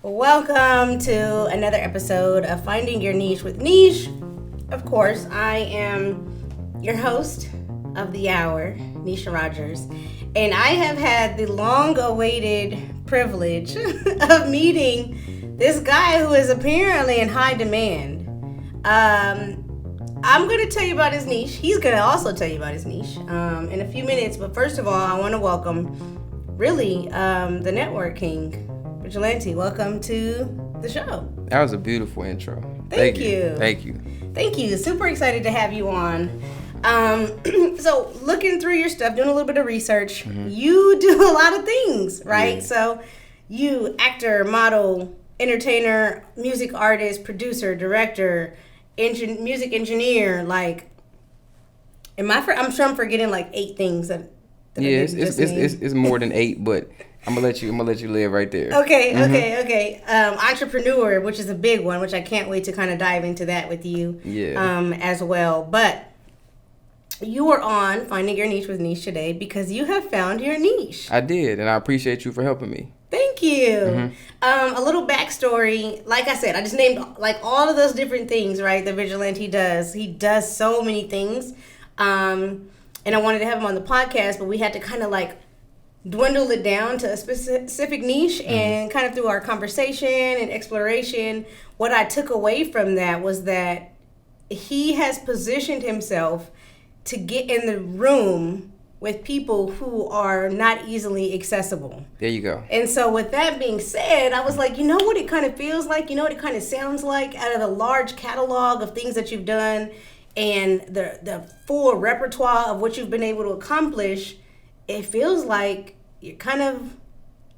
Welcome to another episode of Finding Your Niche with Niche. Of course, I am your host of the hour, Nisha Rogers, and I have had the long-awaited privilege of meeting this guy who is apparently in high demand. I'm going to tell you about his niche. He's going to also tell you about his niche in a few minutes, but first of all, I want to welcome, the Network King, Vigilante. Welcome to the show. That was a beautiful intro. Thank you. Thank you. Thank you. Super excited to have you on. So looking through your stuff, doing a little bit of research, you do a lot of things, right? Yeah. So you actor, model, entertainer, music artist, producer, director, music engineer. Like, I'm sure I'm forgetting like 8 things that Yeah, it's more than 8, but I'm gonna let you live right there. Okay. Entrepreneur, which is a big one, which I can't wait to kind of dive into that with you. Yeah. As well. But you are on Finding Your Niche with Niche today because you have found your niche. I did, and I appreciate you for helping me. Thank you. A little backstory. Like I said, I just named like all of those different things, right? The Vigilante does. He does so many things. And I wanted to have him on the podcast, but we had to kind of like dwindle it down to a specific niche. And kind of through our conversation and exploration, what I took away from that was that he has positioned himself to get in the room with people who are not easily accessible. There you go. And so with that being said, I was like, you know what it kind of feels like? You know what it kind of sounds like out of the large catalog of things that you've done and the full repertoire of what you've been able to accomplish, it feels like you're kind of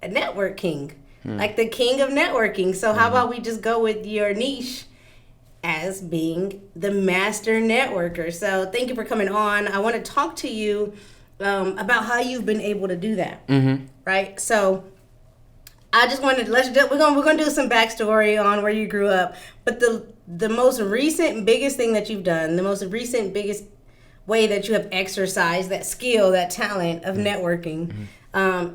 a network king, like the king of networking. So how about we just go with your niche as being the master networker? So thank you for coming on. I want to talk to you about how you've been able to do that, right? So I just wanted we're gonna do some backstory on where you grew up, but the most recent biggest thing that you've done, the most recent biggest way that you have exercised that skill, that talent of networking,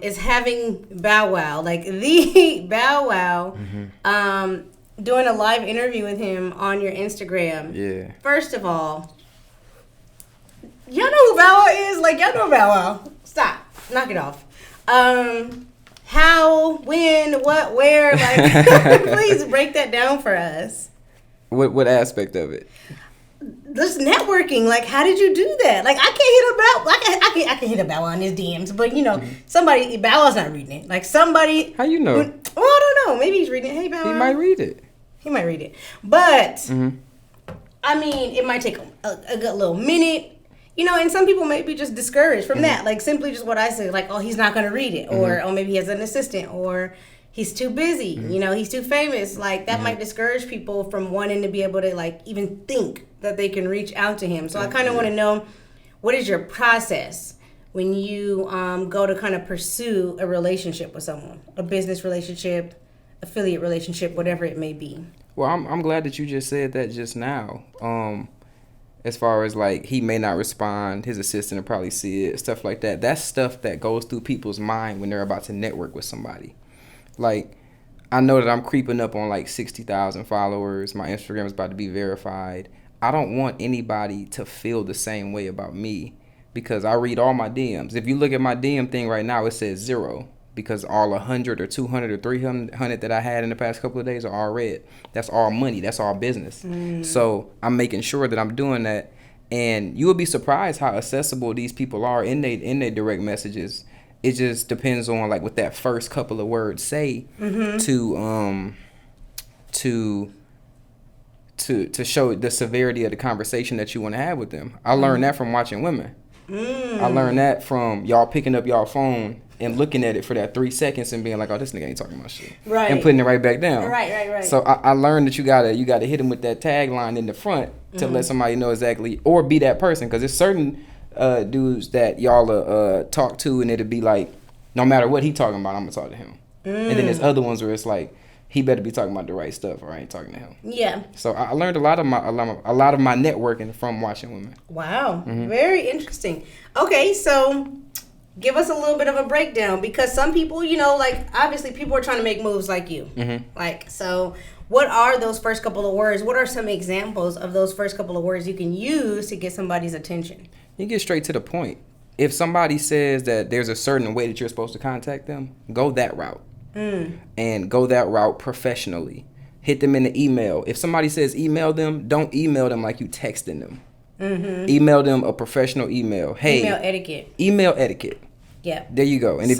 is having Bow Wow, like the Bow Wow, doing a live interview with him on your Instagram. Yeah. First of all, y'all know who Bow Wow is? Like, y'all know Bow Wow. Stop. Knock it off. How, when, what, where? Like, please break that down for us. What aspect of it? This networking, like, how did you do that? Like, I can't hit I can hit a Bow Wow on his DMs, but, somebody, Bow Wow's not reading it. Like, somebody. How you know? Well, I don't know. Maybe he's reading it. Hey, Bow Wow. He might read it. He might read it. But, I mean, it might take a good little minute. And some people may be just discouraged from that. Like, simply just what I said, like, oh, he's not going to read it. Or, oh, maybe he has an assistant. Or he's too busy. He's too famous. Like, that might discourage people from wanting to be able to, like, even think that they can reach out to him. So I kind of want to know, what is your process when you go to kind of pursue a relationship with someone? A business relationship, affiliate relationship, whatever it may be. Well, I'm glad that you just said that just now. As far as like he may not respond, his assistant will probably see it, stuff like that. That's stuff that goes through people's mind when they're about to network with somebody. Like, I know that I'm creeping up on like 60,000 followers. My Instagram is about to be verified. I don't want anybody to feel the same way about me because I read all my DMs. If you look at my DM thing right now, it says 0. Because all 100 or 200 or 300 that I had in the past couple of days are all red. That's all money. That's all business. So I'm making sure that I'm doing that. And you will be surprised how accessible these people are in their direct messages. It just depends on like what that first couple of words say to show the severity of the conversation that you want to have with them. I learned that from watching women. I learned that from y'all picking up y'all phone and looking at it for that 3 seconds and being like, oh, this nigga ain't talking about shit. Right. And putting it right back down. Right. So I learned that you gotta hit him with that tagline in the front to let somebody know exactly, or be that person. Because there's certain dudes that y'all talk to and it'll be like, no matter what he talking about, I'm gonna talk to him. And then there's other ones where it's like, he better be talking about the right stuff or I ain't talking to him. Yeah. So I learned a lot of my networking from watching women. Wow. Very interesting. Okay, so Give us a little bit of a breakdown, because some people, like obviously people are trying to make moves like you. Like, so what are those first couple of words? What are some examples of those first couple of words you can use to get somebody's attention? You get straight to the point. If somebody says that there's a certain way that you're supposed to contact them, go that route. And go that route professionally. Hit them in the email. If somebody says email them, don't email them like you texting them. Email them a professional email. Hey, email etiquette. Yeah. There you go. And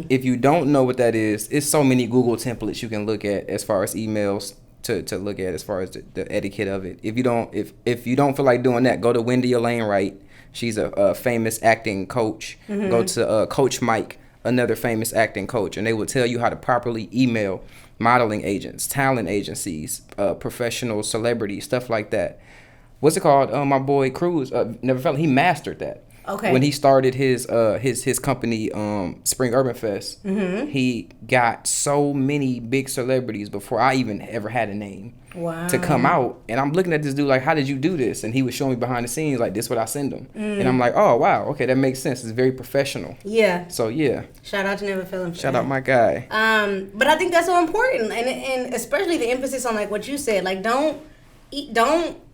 if you don't know what that is, it's so many Google templates you can look at as far as emails to look at as far as the etiquette of it. If you don't feel like doing that, go to Wendy Elaine Wright. She's a famous acting coach. Go to Coach Mike, another famous acting coach, and they will tell you how to properly email modeling agents, talent agencies, professional celebrities, stuff like that. What's it called? My boy Cruz, he mastered that. Okay. When he started his company, Spring Urban Fest, he got so many big celebrities before I even ever had a name. Wow. To come out, and I'm looking at this dude like, how did you do this? And he was showing me behind the scenes like, this what I send him. And I'm like, oh wow, okay, that makes sense. It's very professional. Yeah. So yeah. Shout out to Never Feeling. Shout out my guy. But I think that's so important, and especially the emphasis on like what you said, like don't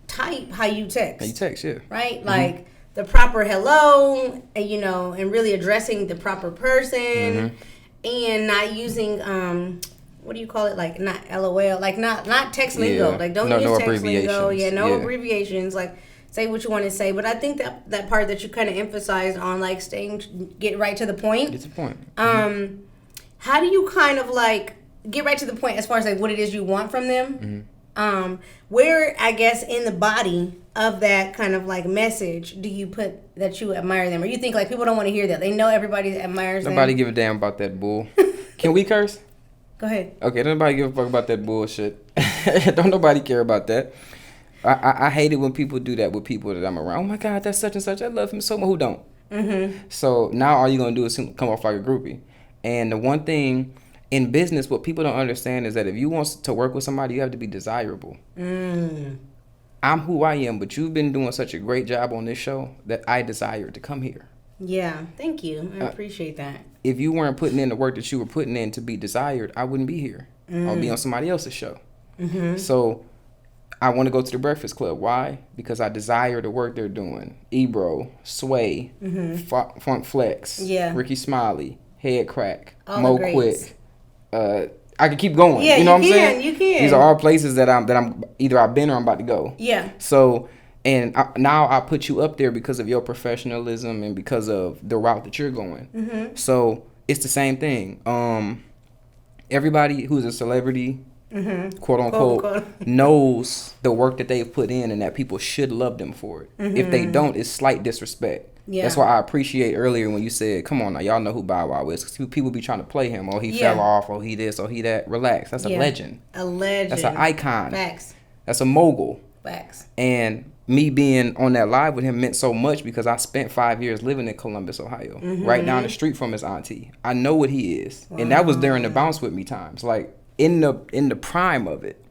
type how you text. How you text, yeah. Right, like the proper hello, and and really addressing the proper person, and not using what do you call it? Like not LOL, like not text lingo. Like don't use text lingo. Yeah, no abbreviations. Like say what you want to say. But I think that part that you kind of emphasized on, like get right to the point. Get to the point. How do you kind of like get right to the point as far as like what it is you want from them? Where, I guess, in the body of that kind of like message do you put that you admire them, or you think like people don't want to hear that? They know everybody admires them. Nobody give a damn about that bull. Can we curse? Go ahead. Okay, don't nobody give a fuck about that bullshit. Don't nobody care about that. I hate it when people do that with people that I'm around. Oh my God, that's such and such. I love him so much. Who don't? So now all you're going to do is come off like a groupie. And the one thing in business, what people don't understand is that if you want to work with somebody, you have to be desirable. I'm who I am, but you've been doing such a great job on this show that I desire to come here. Yeah, thank you. I appreciate that. If you weren't putting in the work that you were putting in to be desired, I wouldn't be here. I'll be on somebody else's show. So I want to go to the Breakfast Club. Why? Because I desire the work they're doing. Ebro, Sway, Funk Flex, Ricky Smiley, Head Crack, Mo Quick. I could keep going. Yeah, you know what I'm saying? You can. These are all places that I'm either I've been or I'm about to go. Yeah. So, and now I put you up there because of your professionalism and because of the route that you're going. So it's the same thing. Everybody who's a celebrity, quote unquote, knows the work that they've put in and that people should love them for it. If they don't, it's slight disrespect. Yeah. That's why I appreciate earlier when you said, come on now, y'all know who Bow Wow is. Because people be trying to play him. Oh, he fell off. Oh, he this. Oh, he that. Relax. That's a legend. A legend. That's an icon. Facts. That's a mogul. Facts. And me being on that live with him meant so much because I spent 5 years living in Columbus, Ohio. Right down the street from his auntie. I know what he is. Wow. And that was during the bounce with me times. Like, in the prime of it.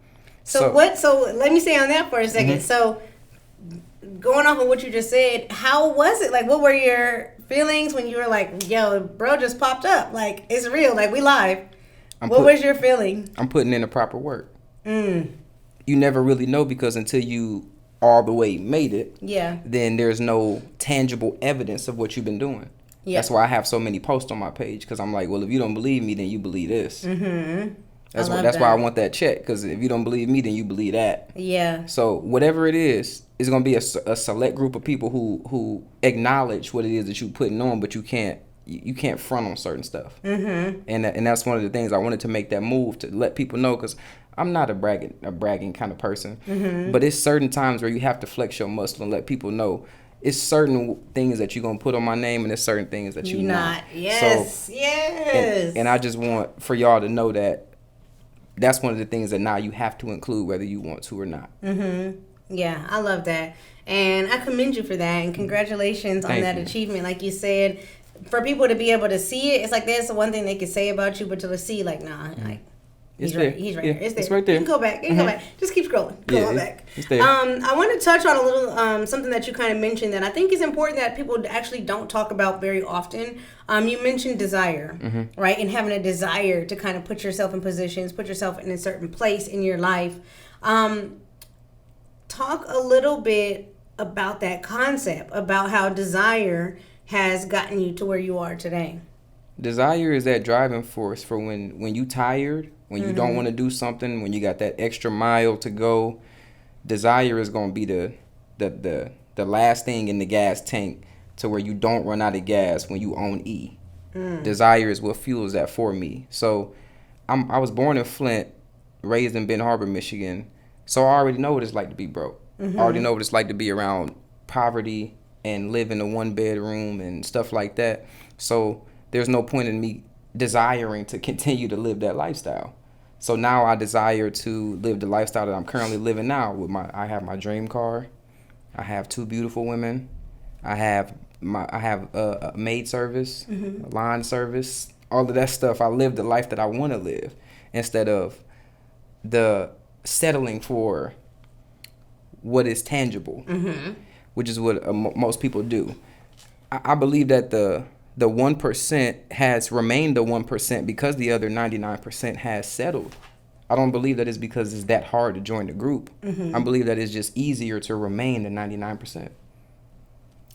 So let me stay on that for a second. So going off of what you just said, how was it? Like, what were your feelings when you were like, yo, bro just popped up? Like, it's real. Like, we live. What was your feeling? I'm putting in the proper work. You never really know because until you all the way made it, then there's no tangible evidence of what you've been doing. Yeah. That's why I have so many posts on my page because I'm like, well, if you don't believe me, then you believe this. That's why I want that check, because if you don't believe me, then you believe that. Yeah. So whatever it is, it's gonna be a select group of people who acknowledge what it is that you're putting on, but you can't front on certain stuff. And that's one of the things I wanted to make that move to let people know, because I'm not a bragging kind of person, but it's certain times where you have to flex your muscle and let people know. It's certain things that you're going to put on my name, and it's certain things that you're not. Yes, so, yes. And I just want for y'all to know that that's one of the things that now you have to include whether you want to or not. Yeah, I love that. And I commend you for that. And congratulations on that achievement. Like you said, for people to be able to see it, it's like that's the one thing they could say about you, but to see, like, nah, like, It's He's there. right. He's right Yeah, there. It's there. it's right there. You can go back. You can go back. Just keep scrolling. Go on back. It's there. I want to touch on a little something that you kind of mentioned that I think is important that people actually don't talk about very often. You mentioned desire, right? And having a desire to kind of put yourself in positions, put yourself in a certain place in your life. Talk a little bit about that concept, about how desire has gotten you to where you are today. Desire is that driving force for when you tired, when you don't want to do something, when you got that extra mile to go. Desire is going to be the last thing in the gas tank to where you don't run out of gas when you own E. Desire is what fuels that for me. So I was born in Flint, raised in Ben Harbor, Michigan. So I already know what it's like to be broke. I already know what it's like to be around poverty and live in a 1-bedroom and stuff like that. So there's no point in me desiring to continue to live that lifestyle. So now I desire to live the lifestyle that I'm currently living now. I have my dream car. I have 2 beautiful women. I have a maid service, a lawn service, all of that stuff. I live the life that I want to live instead of the settling for what is tangible, which is what most people do. I believe that the 1% has remained the 1% because the other 99% has settled. I don't believe that it's because it's that hard to join the group. I believe that it's just easier to remain the 99%.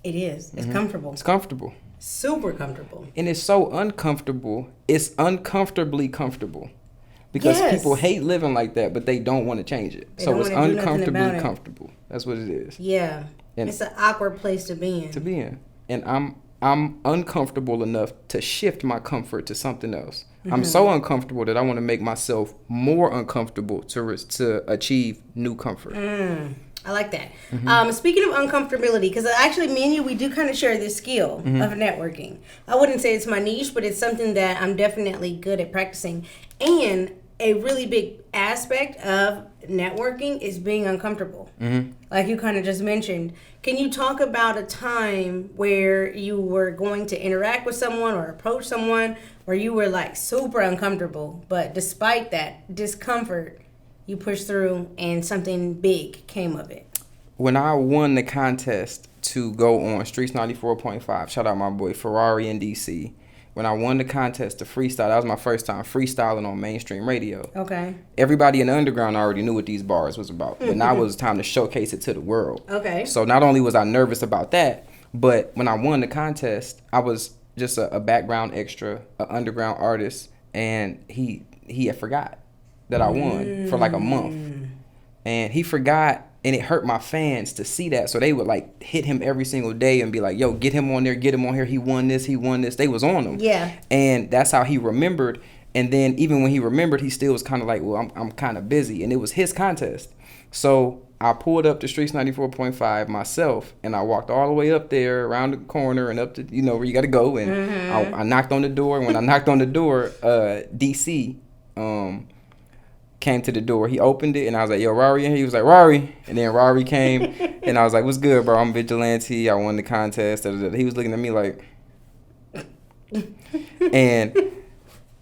It is. It's comfortable. It's comfortable. Super comfortable. And it's so uncomfortable. It's uncomfortably comfortable. Because people hate living like that, but they don't want to change it. So it's uncomfortably comfortable. That's what it is. Yeah. And it's an awkward place to be in. And I'm uncomfortable enough to shift my comfort to something else. I'm so uncomfortable that I want to make myself more uncomfortable to achieve new comfort. I like that. Speaking of uncomfortability, because actually me and you, we do kind of share this skill of networking. I wouldn't say it's my niche, but it's something that I'm definitely good at practicing. And a really big aspect of networking is being uncomfortable. Like you kind of just mentioned. Can you talk about a time where you were going to interact with someone or approach someone where you were like super uncomfortable, but despite that discomfort, you pushed through and something big came of it? When I won the contest to go on Streets 94.5, shout out my boy Ferrari in DC. When I won the contest to freestyle, that was my first time freestyling on mainstream radio. Okay. Everybody in the underground already knew what these bars was about. But now it was time to showcase it to the world. Okay. So not only was I nervous about that, but when I won the contest, I was just a background extra, an underground artist, and he had forgot that I won for like a month. And he forgot, and it hurt my fans to see that. So they would like hit him every single day and be like, yo, get him on there, get him on here. He won this. They was on him. Yeah. And that's how he remembered. And then even when he remembered, he still was kind of like, well, I'm kind of busy. And it was his contest. So I pulled up to Streets 94.5 myself, and I walked all the way up there around the corner and up to, where you got to go. And I knocked on the door. When I knocked on the door, DC came to the door. He opened it, and I was like, yo, Rory in here? He was like, Rory. And then Rory came, and I was like, what's good, bro? I'm Vigilante. I won the contest. He was looking at me like, and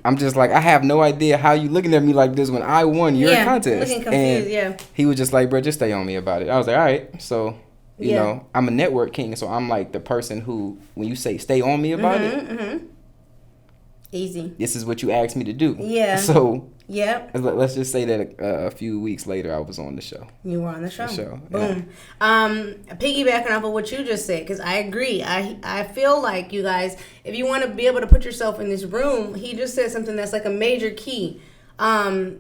I'm just like, I have no idea how you looking at me like this when I won your contest. Looking confused, and he was just like, bro, just stay on me about it. I was like, all right. So, you know, I'm a network king, so I'm like the person who, when you say stay on me about it, easy. This is what you asked me to do. Yeah. So, yep. Let's just say that a few weeks later, I was on the show. You were on the show. Boom. Yeah. Piggybacking off of what you just said, because I agree. I feel like, you guys, if you want to be able to put yourself in this room, he just said something that's like a major key. Follow-up.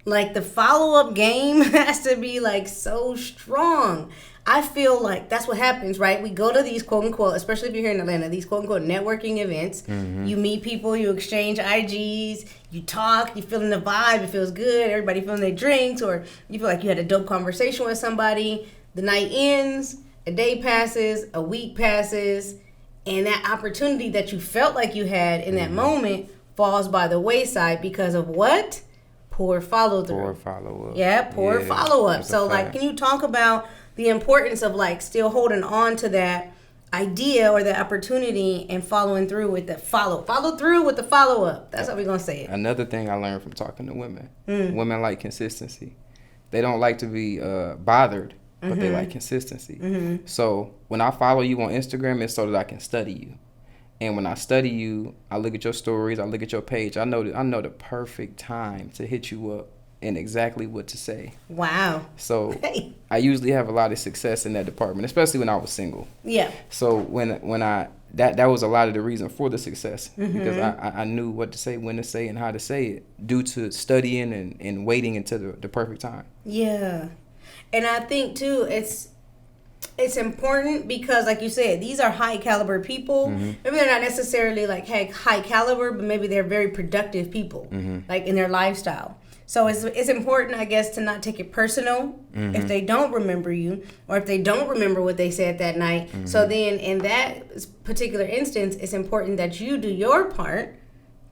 Like, the follow-up game has to be, like, so strong. I feel like that's what happens, right? We go to these quote-unquote, especially if you're here in Atlanta, these quote-unquote networking events. You meet people, you exchange IGs, you talk, you feeling the vibe, it feels good, everybody feeling their drinks, or you feel like you had a dope conversation with somebody. The night ends, a day passes, a week passes, and that opportunity that you felt like you had in that moment falls by the wayside because of what? Poor follow-through. Poor follow-up. Yeah, poor follow-up. So, like, can you talk about the importance of, like, still holding on to that idea or the opportunity and following through with the follow through with the follow up. That's how we're gonna say it. Another thing I learned from talking to women, women like consistency. They don't like to be bothered, but they like consistency. So when I follow you on Instagram, it's so that I can study you. And when I study you, I look at your stories, I look at your page. I know the perfect time to hit you up and exactly what to say. Wow. So I usually have a lot of success in that department, especially when I was single. Yeah. So when I that was a lot of the reason for the success, because I knew what to say, when to say, and how to say it due to studying and waiting until the perfect time. Yeah. And I think too it's important because, like you said, these are high caliber people. Maybe they're not necessarily like high caliber, but maybe they're very productive people, like in their lifestyle. So it's important, I guess, to not take it personal if they don't remember you or if they don't remember what they said that night. So then in that particular instance, it's important that you do your part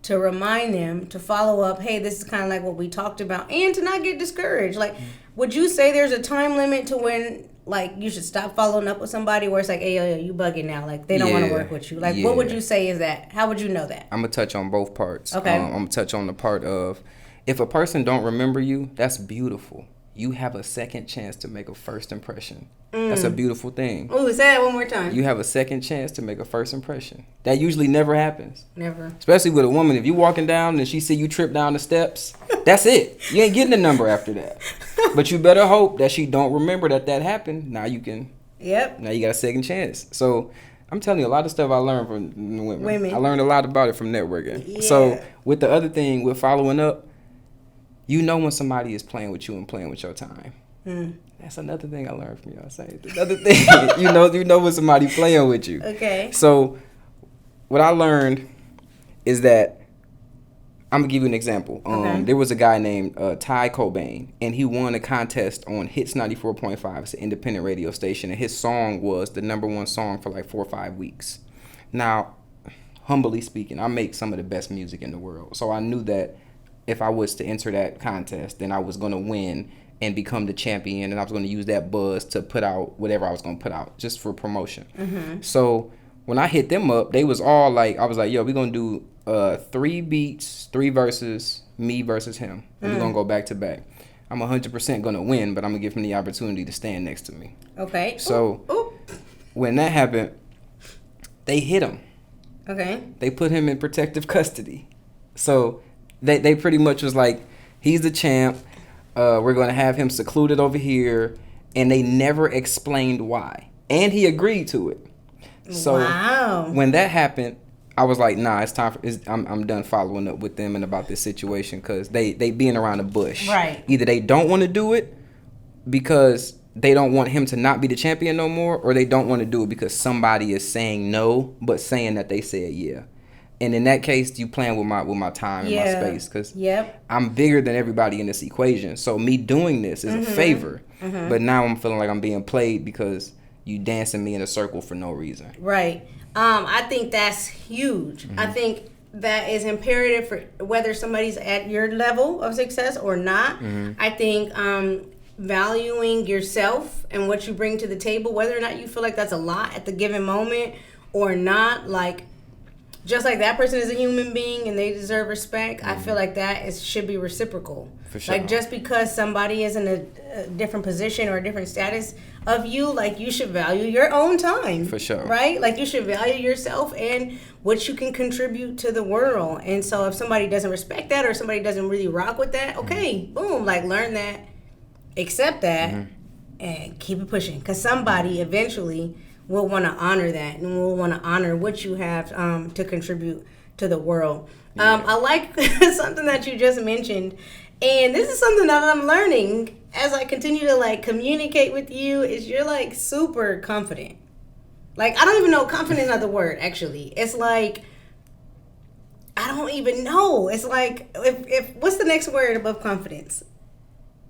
to remind them, to follow up, hey, this is kind of like what we talked about, and to not get discouraged. Like, would you say there's a time limit to when, like, you should stop following up with somebody where it's like, hey, yo, you bugging now. Like, they don't want to work with you. Like, what would you say is that? How would you know that? I'm going to touch on both parts. Okay. I'm going to touch on the part of, if a person don't remember you, that's beautiful. You have a second chance to make a first impression. That's a beautiful thing. Oh, say that one more time. You have a second chance to make a first impression. That usually never happens. Never. Especially with a woman. If you walking down and she see you trip down the steps, that's it. You ain't getting a number after that. But you better hope that she don't remember that happened. Now you can. Yep. Now you got a second chance. So I'm telling you, a lot of stuff I learned from women. I learned a lot about it from networking. Yeah. So with the other thing, with following up, you know when somebody is playing with you and playing with your time. That's another thing I learned from y'all. Say another thing, you know when somebody playing with you. Okay. So what I learned is that I'm gonna give you an example. There was a guy named Ty Cobain, and he won a contest on Hits 94.5. It's an independent radio station, and his song was the #1 song for like 4 or 5 weeks. Now, humbly speaking, I make some of the best music in the world, so I knew that if I was to enter that contest, then I was gonna win and become the champion, and I was going to use that buzz to put out whatever I was going to put out just for promotion. So when I hit them up, they was all like, I was like, yo, we're going to do 3 beats, 3 verses, me versus him. And we're going to go back to back. I'm 100% going to win, but I'm going to give him the opportunity to stand next to me. Okay. So when that happened, they hit him. Okay. They put him in protective custody. So they pretty much was like, he's the champ. We're going to have him secluded over here. And they never explained why. And he agreed to it. So when that happened, I was like, nah, it's time for, I'm done following up with them and about this situation, because they being around the bush. Right. Either they don't want to do it because they don't want him to not be the champion no more, or they don't want to do it because somebody is saying no, but saying that they said yeah. And in that case, you playing with my time and my space, because I'm bigger than everybody in this equation. So me doing this is a favor, but now I'm feeling like I'm being played because you dancing me in a circle for no reason. Right. I think that's huge. I think that is imperative for whether somebody's at your level of success or not. I think valuing yourself and what you bring to the table, whether or not you feel like that's a lot at the given moment or not, like, just like that person is a human being and they deserve respect, I feel like that should be reciprocal. For sure. Like, just because somebody is in a different position or a different status of you, like, you should value your own time. For sure. Right? Like, you should value yourself and what you can contribute to the world. And so if somebody doesn't respect that or somebody doesn't really rock with that, okay, boom, like, learn that, accept that, and keep it pushing. Because somebody eventually will want to honor that and will want to honor what you have to contribute to the world. I like something that you just mentioned, and this is something that I'm learning as I continue to, like, communicate with you, is you're, like, super confident. Like, I don't even know confident is the word, actually. It's like, I don't even know. It's like, if what's the next word above confidence?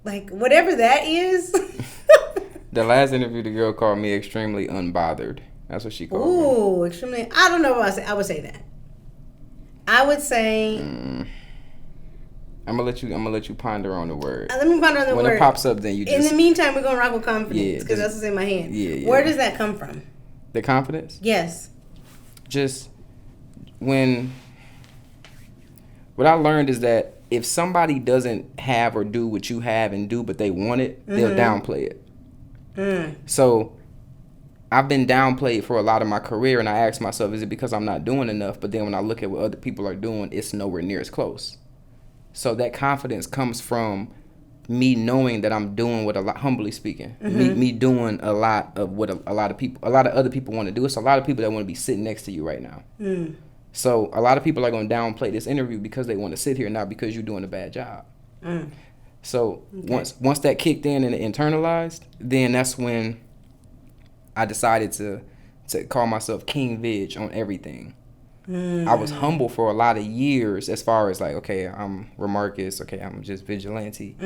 Like, whatever that is. The last interview, the girl called me extremely unbothered. That's what she called me. Ooh, extremely. I don't know if I would say that. I would say. I'm gonna let you ponder on the word. Let me ponder on the word. When it pops up, then you just. In the meantime, we're gonna rock with confidence because that's what's in my hand. Where does that come from? The confidence? Yes. Just what I learned is that if somebody doesn't have or do what you have and do, but they want it, they'll downplay it. So I've been downplayed for a lot of my career, and I ask myself, is it because I'm not doing enough? But then when I look at what other people are doing, it's nowhere near as close. So that confidence comes from me knowing that I'm doing what humbly speaking, me doing a lot of what a lot of other people want to do. It's a lot of people that want to be sitting next to you right now. So a lot of people are going to downplay this interview because they want to sit here, not because you're doing a bad job. So once that kicked in and it internalized, then that's when I decided to call myself King Vig on everything. I was humble for a lot of years as far as like, okay, I'm Remarcus, okay, I'm just Vigilante.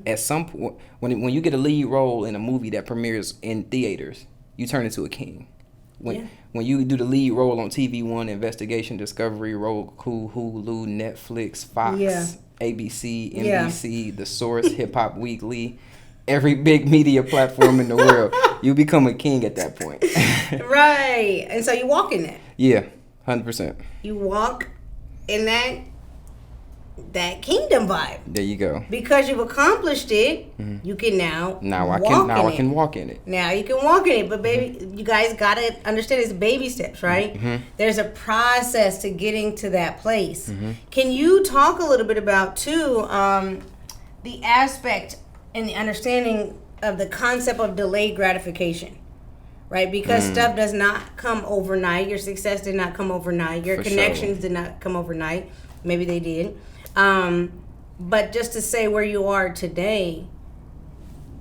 At some point, when you get a lead role in a movie that premieres in theaters, you turn into a king. When you do the lead role on TV One, Investigation, Discovery, Roku, Hulu, Netflix, Fox, ABC, NBC, The Source, Hip Hop Weekly, every big media platform in the world, you become a king at that point. Right. And so you walk in that. Yeah, 100%. You walk in that kingdom vibe. There you go. Because you've accomplished it, you can now I can walk in it. Now you can walk in it, but baby, you guys gotta understand it's baby steps, right? There's a process to getting to that place. Can you talk a little bit about too the aspect and the understanding of the concept of delayed gratification? Right, because stuff does not come overnight. Your success did not come overnight. Your connections did not come overnight. Maybe they did. But just to say where you are today,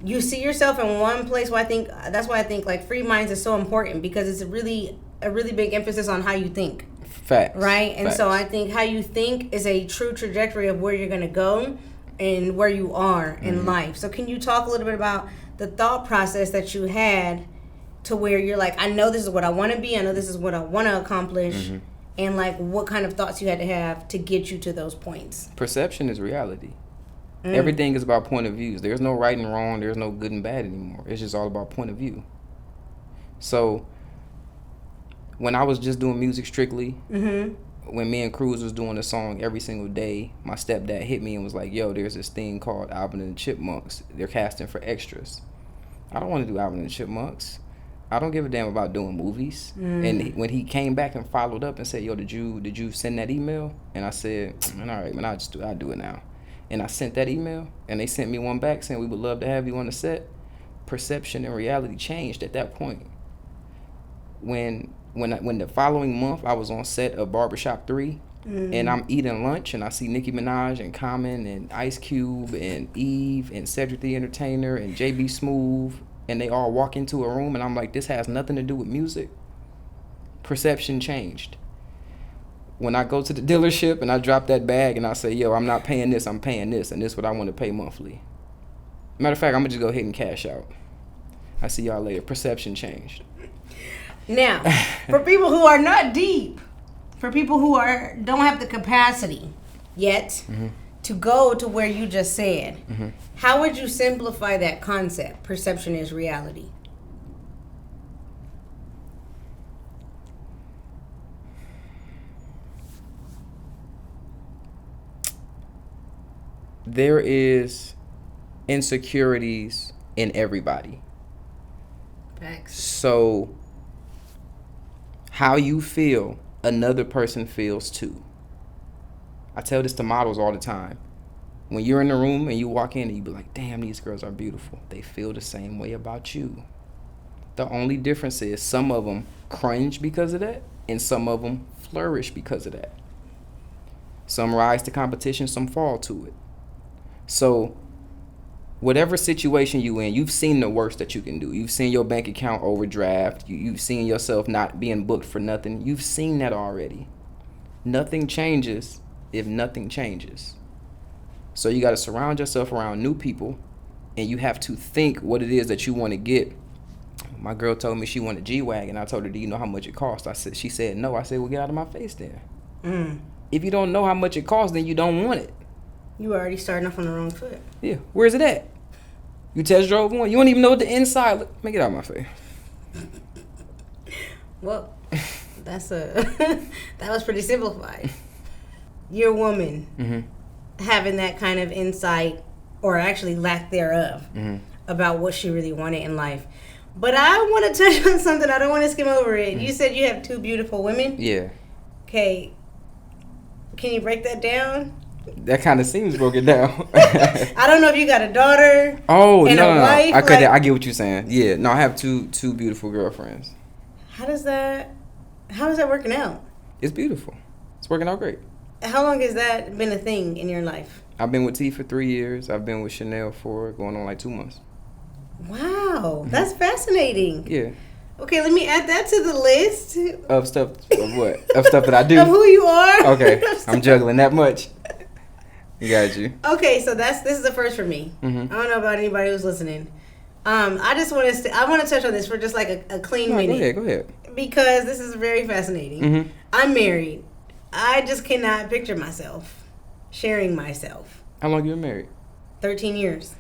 you see yourself in one place. Where that's why I think like free minds is so important, because it's a really big emphasis on how you think. Facts. Right, and Facts. so I think how you think is a true trajectory of where you're gonna go and where you are in life. So can you talk a little bit about the thought process that you had to where you're like, I know this is what I want to be, I know this is what I want to accomplish, and like what kind of thoughts you had to have to get you to those points? Perception is reality. Everything is about point of views. There's no right and wrong. There's no good and bad anymore. It's just all about point of view. So when I was just doing music strictly, when me and Cruz was doing a song every single day, my stepdad hit me and was like, yo, there's this thing called Alvin and the Chipmunks. They're casting for extras. I don't want to do Alvin and the Chipmunks. I don't give a damn about doing movies. And when he came back and followed up and said, yo, did you send that email? And I said, man, all right, man, I'll do it now. And I sent that email, and they sent me one back saying, we would love to have you on the set. Perception and reality changed at that point. When the following month I was on set of Barbershop 3, and I'm eating lunch, and I see Nicki Minaj and Common and Ice Cube and Eve and Cedric the Entertainer and JB Smooth, and they all walk into a room, and I'm like, this has nothing to do with music. Perception changed. When I go to the dealership and I drop that bag and I say, yo, I'm not paying this, I'm paying this, and this is what I want to pay monthly. Matter of fact, I'm going to just go ahead and cash out. I see y'all later. Perception changed. Now, for people who are not deep, for people who don't have the capacity yet to go to where you just said, how would you simplify that concept? Perception is reality. There is insecurities in everybody. Thanks. So how you feel, another person feels too. I tell this to models all the time. When you're in the room and you walk in and you be like, damn, these girls are beautiful. They feel the same way about you. The only difference is some of them cringe because of that, and some of them flourish because of that. Some rise to competition, some fall to it. So whatever situation you in, you've seen the worst that you can do. You've seen your bank account overdraft. You've seen yourself not being booked for nothing. You've seen that already. Nothing changes if nothing changes. So you got to surround yourself around new people, and you have to think what it is that you want to get. My girl told me she wanted a G-Wagon. I told her, do you know how much it costs? She said, no. I said, well, get out of my face then. If you don't know how much it costs, then you don't want it. You already starting off on the wrong foot. Yeah. Where's it at? You test drove one. You don't even know what the inside look. Man, get out of my face. Well, that's that was pretty simplified. Your woman having that kind of insight, or actually lack thereof, about what she really wanted in life. But I want to touch on something. I don't want to skim over it. You said you have 2 beautiful women. Yeah. Okay. Can you break that down? That kind of seems broken down. I don't know if you got a daughter. Oh, and no. a wife. I get what you're saying. Yeah. No, I have two beautiful girlfriends. How is that working out? It's beautiful. It's working out great. How long has that been a thing in your life? I've been with T for 3 years. I've been with Chanel for going on like 2 months. Wow, that's fascinating. Yeah. Okay, let me add that to the list. Of stuff, of what? Of stuff that I do? Of who you are. Okay, I'm juggling that much. You got you. Okay, so this is the first for me. I don't know about anybody who's listening. I just want to I want to touch on this for just like a clean minute. Go ahead. Because this is very fascinating. I'm married. I just cannot picture myself sharing myself. How long you been married? 13 years.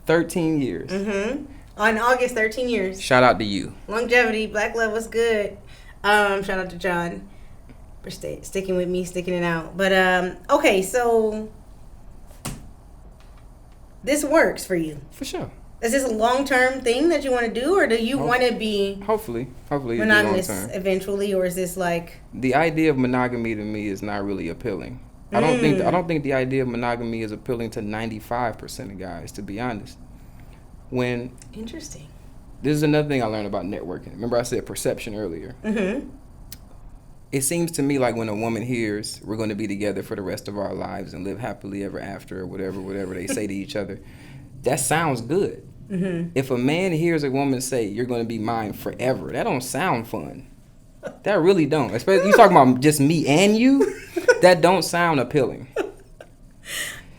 13 years. On August, 13 years. Shout out to you. Longevity, black love was good. Shout out to John for sticking with me, sticking it out. But okay, so this works for you. For sure. Is this a long-term thing that you want to do, or do you want to be hopefully monogamous eventually, or is this like the idea of monogamy to me is not really appealing. I don't think the idea of monogamy is appealing to 95% of guys, to be honest. Interesting. This is another thing I learned about networking. Remember I said perception earlier. It seems to me like when a woman hears we're going to be together for the rest of our lives and live happily ever after, or whatever they say to each other, that sounds good. If a man hears a woman say you're going to be mine forever, that don't sound fun. That really don't. Especially you talking about just me and you. That don't sound appealing.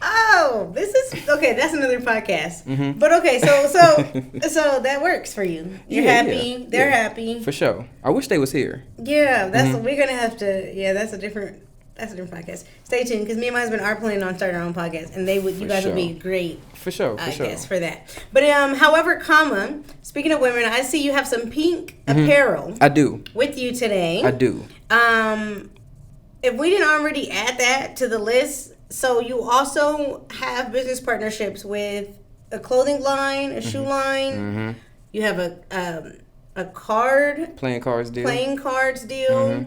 Oh, this is okay. That's another podcast. But okay, so that works for you. You're happy. They're happy. For sure. I wish they was here. Yeah, we're gonna have to. Yeah, that's a different podcast. Stay tuned, because me and my husband are planning on starting our own podcast, and you guys would be great. For sure. Guess for that. But however, speaking of women, I see you have some pink apparel. I do. With you today. I do. If we didn't already add that to the list, so you also have business partnerships with a clothing line, a shoe line. You have a playing cards deal.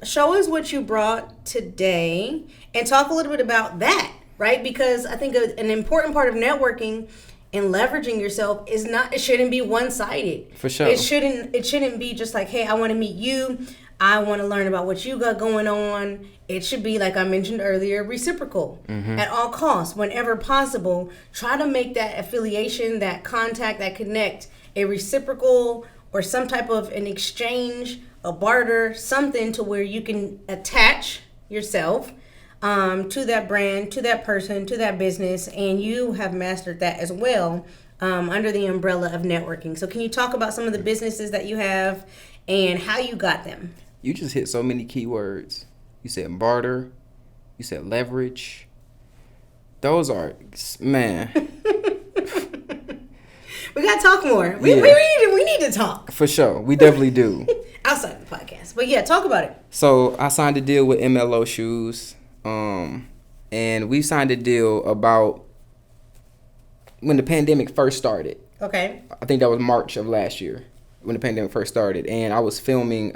Show us what you brought today and talk a little bit about that, right? Because I think an important part of networking and leveraging yourself it shouldn't be one-sided. For sure. It shouldn't be just like, hey, I want to meet you. I want to learn about what you got going on. It should be, like I mentioned earlier, reciprocal at all costs. Whenever possible, try to make that affiliation, that contact, that connect a reciprocal, or some type of an exchange, a barter, something to where you can attach yourself to that brand, to that person, to that business, and you have mastered that as well under the umbrella of networking. So can you talk about some of the businesses that you have and how you got them? You just hit so many keywords. You said barter. You said leverage. Those are, man. We gotta talk more. We need to talk. For sure. We definitely do. Outside the podcast. But yeah, talk about it. So I signed a deal with MLO Shoes. And we signed a deal about when the pandemic first started. Okay. I think that was March of last year when the pandemic first started. And I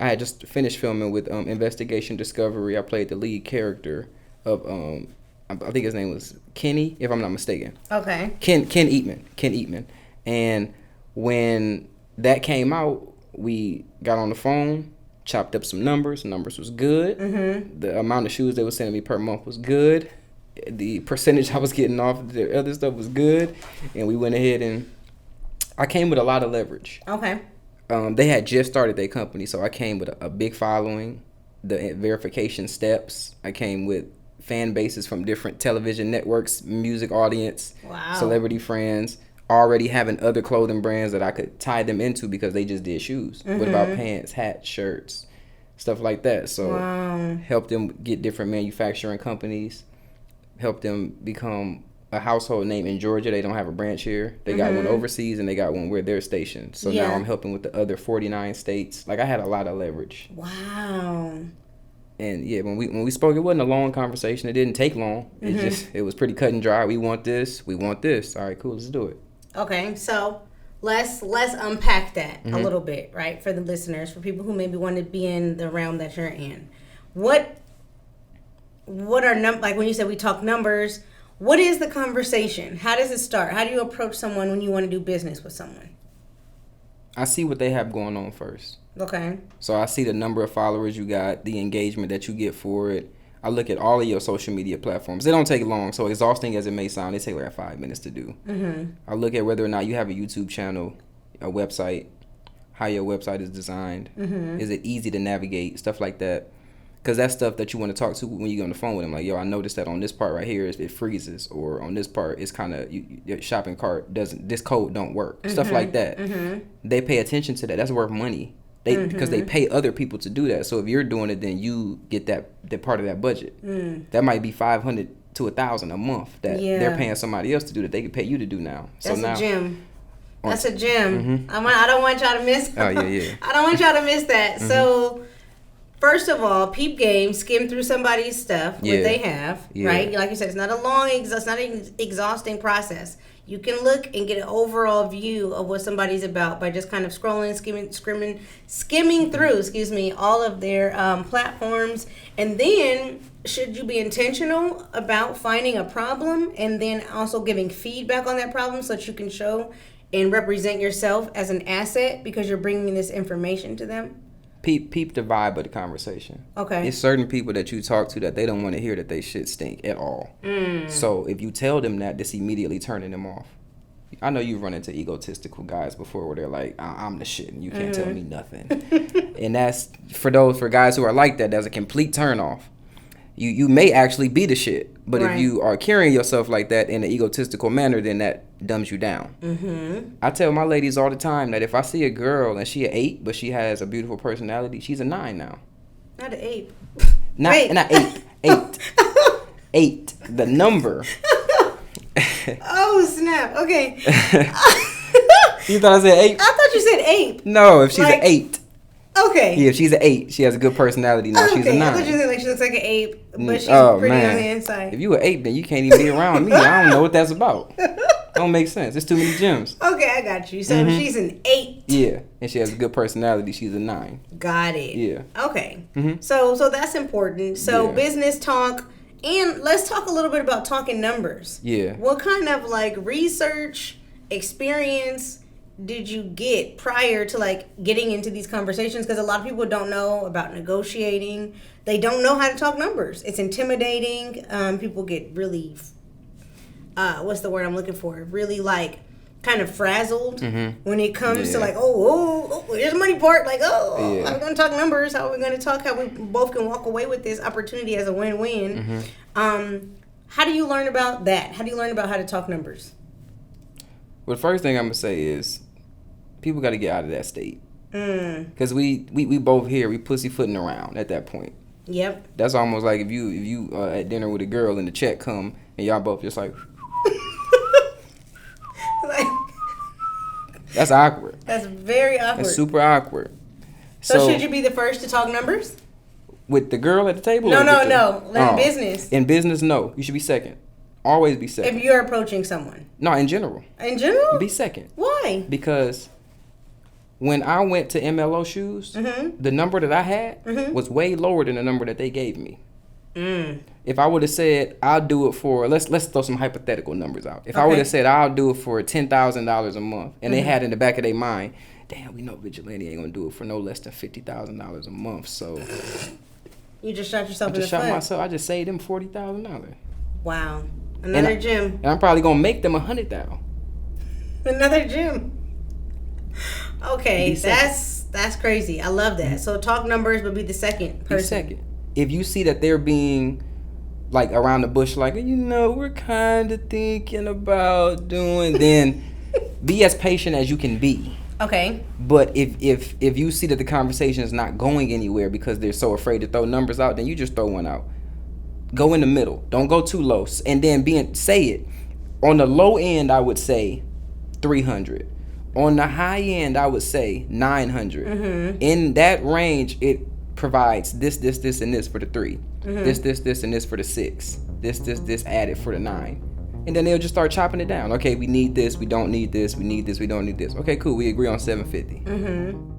had just finished filming with Investigation Discovery. I played the lead character of I think his name was Kenny, if I'm not mistaken. Okay. Ken Eatman. And when that came out, we got on the phone, chopped up some numbers. The numbers was good. The amount of shoes they were sending me per month was good. The percentage I was getting off the other stuff was good. And we went ahead and I came with a lot of leverage. Okay. They had just started their company, so I came with a big following, the verification steps. I came with fan bases from different television networks, music audience, celebrity friends, already having other clothing brands that I could tie them into because they just did shoes. What about pants, hats, shirts, stuff like that? So help them get different manufacturing companies, help them become a household name in Georgia. They don't have a branch here. They got one overseas, and they got one where they're stationed. So now I'm helping with the other 49 states. Like, I had a lot of leverage. Wow. And yeah, when we spoke, it wasn't a long conversation. It didn't take long. It was pretty cut and dry. We want this. We want this. All right, cool. Let's do it. Okay, so let's unpack that a little bit, right, for the listeners, for people who maybe want to be in the realm that you're in. What are like when you said we talk numbers? What is the conversation? How does it start? How do you approach someone when you want to do business with someone? I see what they have going on first. Okay. So I see the number of followers you got, the engagement that you get for it. I look at all of your social media platforms. They don't take long, so exhausting as it may sound, they take like 5 minutes to do. I look at whether or not you have a YouTube channel, a website, how your website is designed. Is it easy to navigate, stuff like that. Because that's stuff that you want to talk to when you get on the phone with them. Like, yo, I noticed that on this part right here, it freezes. Or on this part, it's kind of, your shopping cart this code don't work. Stuff like that. They pay attention to that. That's worth money. Because they pay other people to do that. So if you're doing it, then you get that part of that budget. That might be $500 to $1,000 a month that they're paying somebody else to do that they could pay you to do now. That's a gem. That's a gem. I don't want y'all to miss. Oh yeah. I don't want y'all to miss that. So, first of all, peep game, skim through somebody's stuff, what they have, right? Like you said, it's not it's not an exhausting process. You can look and get an overall view of what somebody's about by just kind of scrolling, skimming through, all of their platforms. And then, should you be intentional about finding a problem and then also giving feedback on that problem so that you can show and represent yourself as an asset because you're bringing this information to them? Peep the vibe of the conversation. Okay. It's certain people that you talk to that they don't want to hear that they shit stink at all. So if you tell them that, this immediately turning them off. I know you've run into egotistical guys before where they're like, I'm the shit and you can't tell me nothing. And that's, for guys who are like that, that's a complete turn off. You may actually be the shit, but if you are carrying yourself like that in an egotistical manner, then that dumbs you down. I tell my ladies all the time that if I see a girl and she an 8, but she has a beautiful personality, she's a 9 now. Not an 8. Not 8. 8. The number. Oh snap! Okay. You thought I said 8? I thought you said 8. No, if she's an 8. Okay. Yeah, if she's an 8, she has a good personality. Now she's a 9. I thought you said like she looks like an 8, but she's pretty on the inside. If you an 8, then you can't even be around me. I don't know what that's about. Don't make sense. It's too many gems. Okay, I got you. So she's an 8. Yeah, and she has a good personality. She's a 9. Got it. Yeah. Okay. So that's important. So business talk, and let's talk a little bit about talking numbers. Yeah. What kind of like research experience did you get prior to like getting into these conversations? Because a lot of people don't know about negotiating. They don't know how to talk numbers. It's intimidating. People get really, what's the word I'm looking for? Really like kind of frazzled when it comes to like, oh, here's the money part. Like, how are we going to talk numbers? How are we going to talk how we both can walk away with this opportunity as a win-win? How do you learn about that? How do you learn about how to talk numbers? Well, the first thing I'm going to say is people got to get out of that state. Because we both here, we pussyfooting around at that point. Yep. That's almost like if you at dinner with a girl and the check come and y'all both just like... That's awkward. That's very awkward. That's super awkward. So should you be the first to talk numbers? With the girl at the table? No. In business. In business, no. You should be second. Always be second. If you're approaching someone. No, in general. In general? Be second. Why? Because when I went to MLO shoes, the number that I had was way lower than the number that they gave me. If I would have said, I'll do it for, let's throw some hypothetical numbers out. If I would have said, I'll do it for $10,000 a month, and they had in the back of their mind, damn, we know Vigilante ain't going to do it for no less than $50,000 a month, so. You just shot yourself in the foot. I just saved them $40,000. Wow. Another gym. And I'm probably going to make them $100,000. Another gym. Okay, that's crazy. I love that. So talk numbers, but be the second person. Be second. If you see that they're being like around the bush, like, we're kind of thinking about doing, then be as patient as you can be. Okay. But if you see that the conversation is not going anywhere because they're so afraid to throw numbers out, then you just throw one out. Go in the middle. Don't go too low. And then say it. On the low end, I would say 300. On the high end, I would say 900. Mm-hmm. In that range, it provides this, and this for the 3. Mm-hmm. This, and this for the 6. This added for the 9. And then they'll just start chopping it down. Okay, we need this, we don't need this, we need this, we don't need this. Okay, cool, we agree on 750. Mm-hmm.